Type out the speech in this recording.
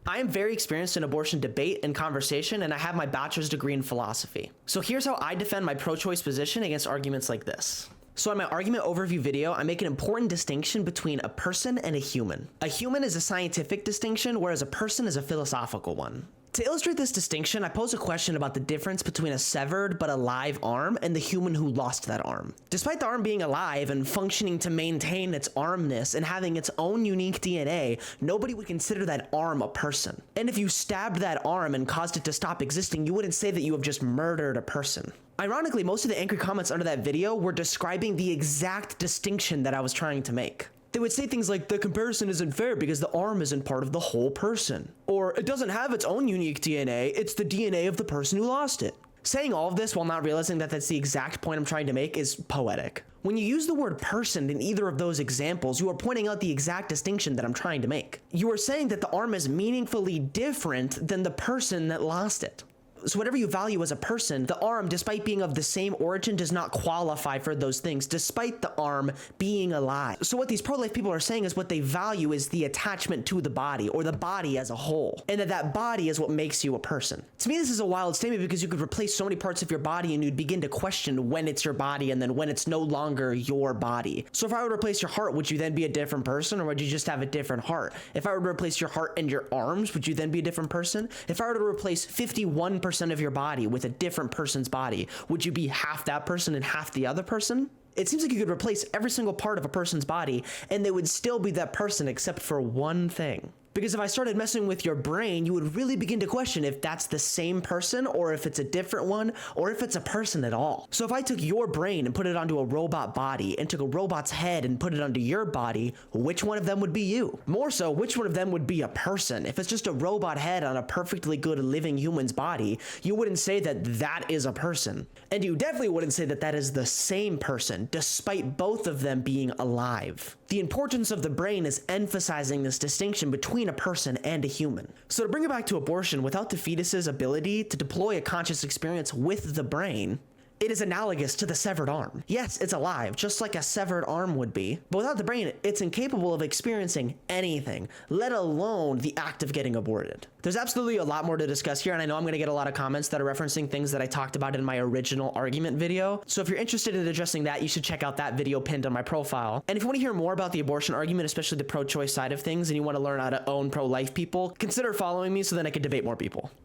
I am very experienced in abortion debate and conversation, and I have my bachelor's degree in philosophy. So here's how I defend my pro-choice position against arguments like this. So in my argument overview video, I make an important distinction between a person and a human. A human is a scientific distinction, whereas a person is a philosophical one. To illustrate this distinction, I pose a question about the difference between a severed but alive arm and the human who lost that arm. Despite the arm being alive and functioning to maintain its armness and having its own unique DNA, nobody would consider that arm a person. And if you stabbed that arm and caused it to stop existing, you wouldn't say that you have just murdered a person. Ironically, most of the angry comments under that video were describing the exact distinction that I was trying to make. They would say things like, the comparison isn't fair because the arm isn't part of the whole person. Or, it doesn't have its own unique DNA, it's the DNA of the person who lost it. Saying all of this while not realizing that that's the exact point I'm trying to make is poetic. When you use the word person in either of those examples, you are pointing out the exact distinction that I'm trying to make. You are saying that the arm is meaningfully different than the person that lost it. So whatever you value as a person, the arm, despite being of the same origin, does not qualify for those things, despite the arm being alive. So what these pro-life people are saying is what they value is the attachment to the body, or the body as a whole, and that body is what makes you a person. To me, this is a wild statement because you could replace so many parts of your body and you'd begin to question when it's your body and then when it's no longer your body. So if I would replace your heart, would you then be a different person, or would you just have a different heart? If I were to replace your heart and your arms, would you then be a different person? If I were to replace 51% of your body with a different person's body, would you be half that person and half the other person? It seems like you could replace every single part of a person's body and they would still be that person except for one thing. Because if I started messing with your brain, you would really begin to question if that's the same person, or if it's a different one, or if it's a person at all. So if I took your brain and put it onto a robot body, and took a robot's head and put it onto your body, which one of them would be you? More so, which one of them would be a person? If it's just a robot head on a perfectly good living human's body, you wouldn't say that that is a person. And you definitely wouldn't say that that is the same person, despite both of them being alive. The importance of the brain is emphasizing this distinction between a person and a human. So to bring it back to abortion, without the fetus's ability to deploy a conscious experience with the brain, it is analogous to the severed arm. Yes, it's alive, just like a severed arm would be, but without the brain, it's incapable of experiencing anything, let alone the act of getting aborted. There's absolutely a lot more to discuss here, and I know I'm going to get a lot of comments that are referencing things that I talked about in my original argument video. So if you're interested in addressing that, you should check out that video pinned on my profile. And if you want to hear more about the abortion argument, especially the pro-choice side of things, and you want to learn how to own pro-life people, consider following me so then I can debate more people.